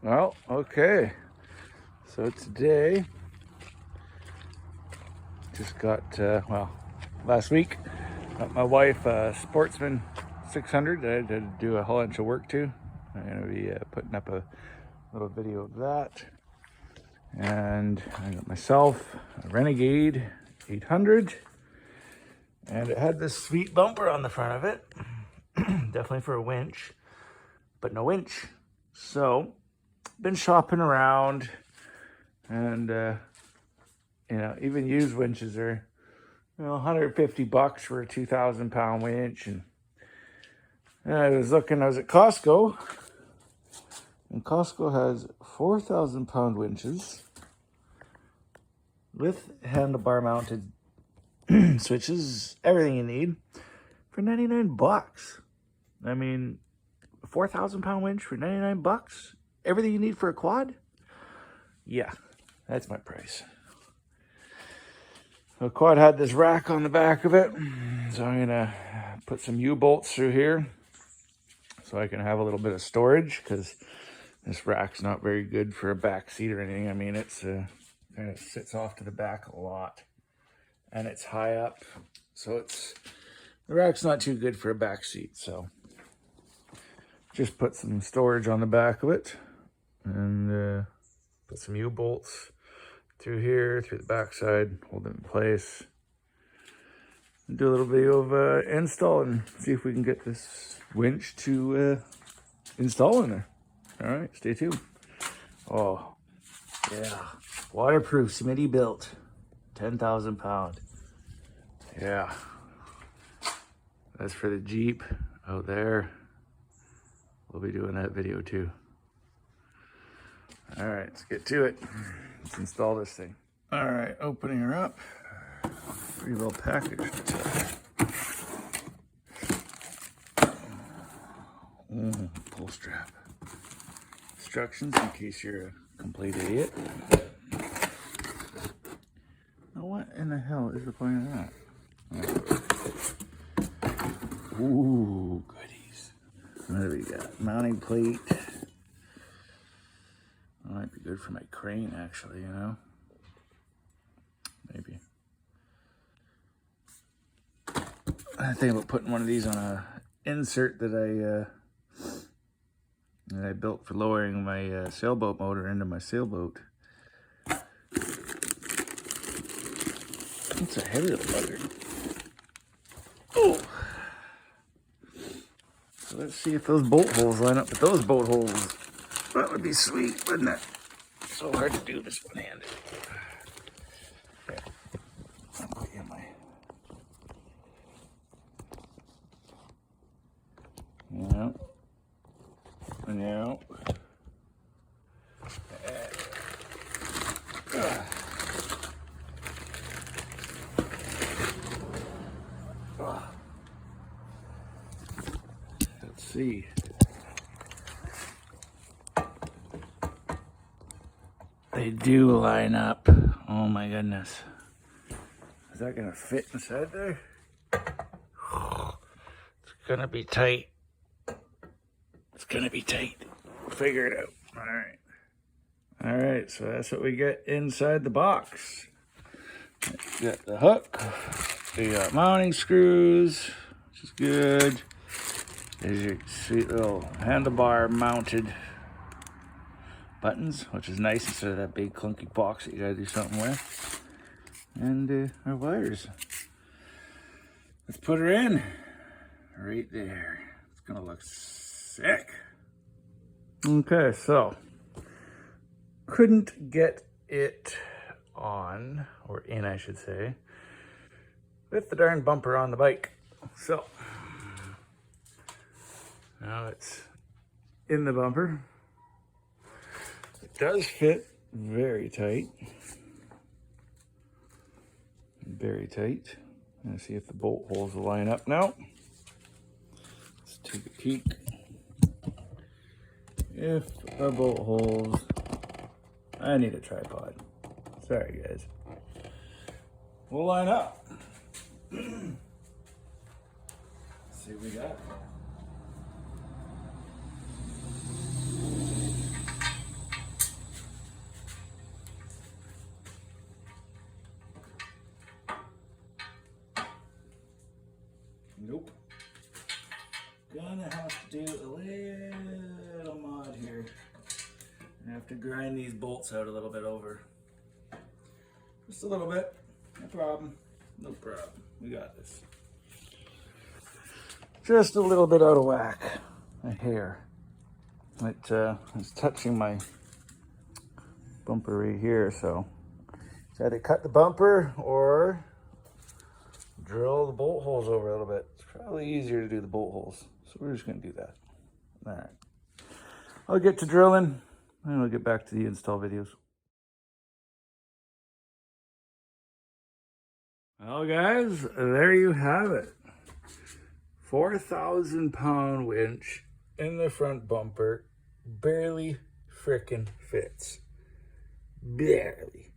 Well, okay. So today, just got, last week, got my wife a Sportsman 600 that I had to do a whole bunch of work to. I'm going to be putting up a little video of that. And I got myself a Renegade 800. And it had this sweet bumper on the front of it. Definitely for a winch, but no winch. So, been shopping around, and even used winches are, $150 for a 2,000-pound winch. And I was at Costco, and Costco has 4,000-pound winches with handlebar mounted switches, everything you need, for $99. I mean, a 4,000-pound winch for $99? Everything you need for a quad? Yeah, that's my price. The quad had this rack on the back of it, so I'm gonna put some U-bolts through here so I can have a little bit of storage, because this rack's not very good for a back seat or anything. I mean, it's kind of sits off to the back a lot, and it's high up, so the rack's not too good for a back seat. So just put some storage on the back of it, and put some U-bolts through here, through the backside, hold it in place. Do a little video of install and see if we can get this winch to install in there. All right, stay tuned. Oh, yeah, waterproof, Smitty built, 10,000 pound. Yeah, that's for the Jeep out there. We'll be doing that video too. All right, let's get to it. Let's install this thing. All right, opening her up. Pretty well packaged. Pull strap. Instructions in case you're a complete idiot. Now what in the hell is the point of that? Ooh, goodies. What do we got? Mounting plate. That might be good for my crane, actually, Maybe. I think about putting one of these on a insert that I built for lowering my sailboat motor into my sailboat. It's a heavy little bugger. Oh! So let's see if those bolt holes line up with those bolt holes. That would be sweet, wouldn't it? So hard to do this one-handed. Okay. I'll put you in my... No. Let's see. They do line up. Oh my goodness. Is that gonna fit inside there? It's gonna be tight. It's gonna be tight. We'll figure it out. All right, so that's what we get inside the box. Got the hook, we got mounting screws, which is good. There's your sweet little handlebar mounted buttons, which is nice instead of that big clunky box that you gotta do something with. And our wires. Let's put her in right there. It's gonna look sick. Okay, so couldn't get it on, or in I should say, with the darn bumper on the bike. So now it's in the bumper. It does fit very tight. Very tight. Let's see if the bolt holes will line up now. Let's take a peek. If the bolt holes, I need a tripod. Sorry guys. We'll line up. Let's see what we got. Nope. Gonna have to do a little mod here. I have to grind these bolts out a little bit over. Just a little bit. No problem. No problem. We got this. Just a little bit out of whack. A hair. It is touching my bumper right here, so either cut the bumper or drill the bolt holes over a little bit. It's probably easier to do the bolt holes, so we're just going to do that. All right. I'll get to drilling, and I'll get back to the install videos. Well, guys, there you have it. 4,000-pound winch in the front bumper. Barely frickin' fits. Barely.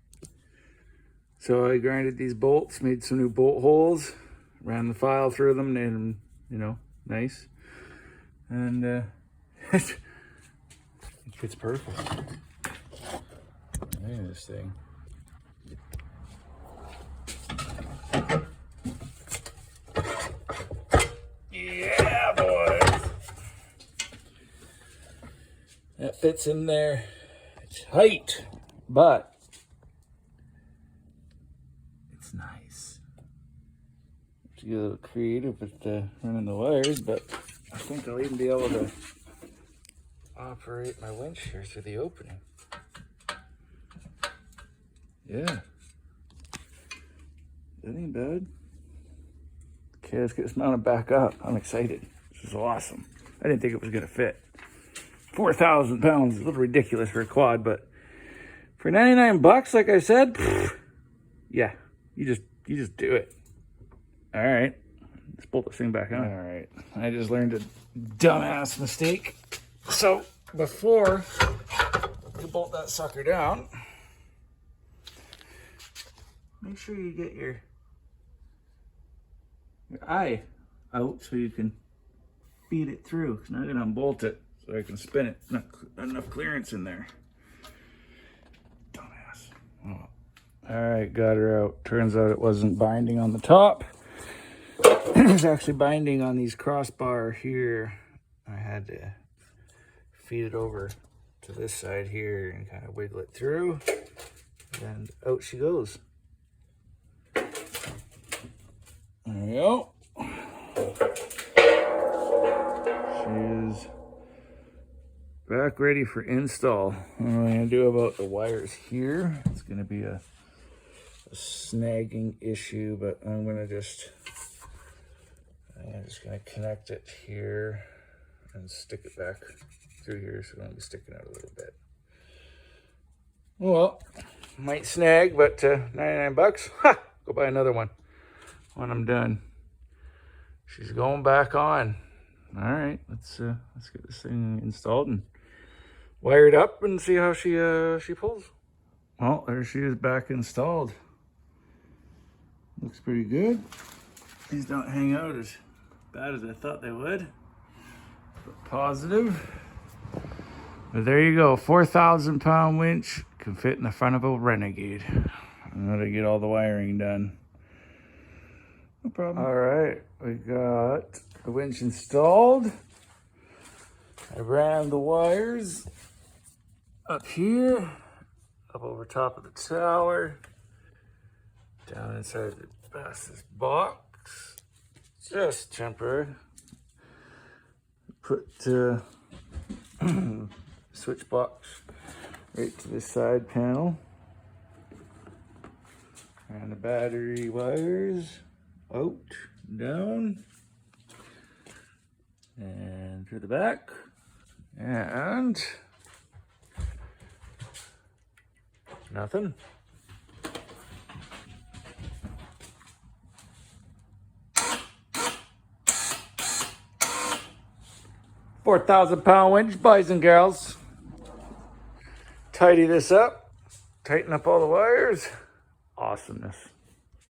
So I grinded these bolts, made some new bolt holes, ran the file through them, made them, you know, nice. And it fits perfect. Look at this thing. Yeah, boys. That fits in there tight, but it's nice. Have to get a little creative with running the wires, but I think I'll even be able to operate my winch here through the opening. Yeah. That ain't bad. Okay, let's get this mounted back up. I'm excited. This is awesome. I didn't think it was gonna fit. 4,000 pounds is a little ridiculous for a quad, but for 99 bucks, like I said, pfft, yeah, you just do it. All right, let's bolt this thing back on. All right, I just learned a dumbass mistake. So before you bolt that sucker down, make sure you get your eye out so you can feed it through. Now I'm gonna unbolt it so I can spin it. Not enough clearance in there. Dumbass. Oh. All right, got her out. Turns out it wasn't binding on the top. It was actually binding on these crossbar here. I had to feed it over to this side here and kind of wiggle it through. And out she goes. There we go. She is back ready for install. What I'm going to do about the wires here, it's going to be a snagging issue, but I'm just going to connect it here and stick it back through here so it won't be sticking out a little bit. Well, might snag, but 99 bucks, ha, go buy another one when I'm done. She's going back on. All right, let's get this thing installed and wired up and see how she pulls. Well, there she is, back installed. Looks pretty good. These don't hang out as bad as I thought they would. But positive. But there you go, 4,000 pound winch can fit in the front of a Renegade. I'm gonna get all the wiring done. No problem. All right, we got the winch installed. I ran the wires up here, up over top of the tower, down inside the fastest box, just temporary. Put switch box right to the side panel, and the battery wires out, down, and through the back, and nothing. £4,000 winch, boys and girls. Tidy this up, tighten up all the wires. Awesomeness.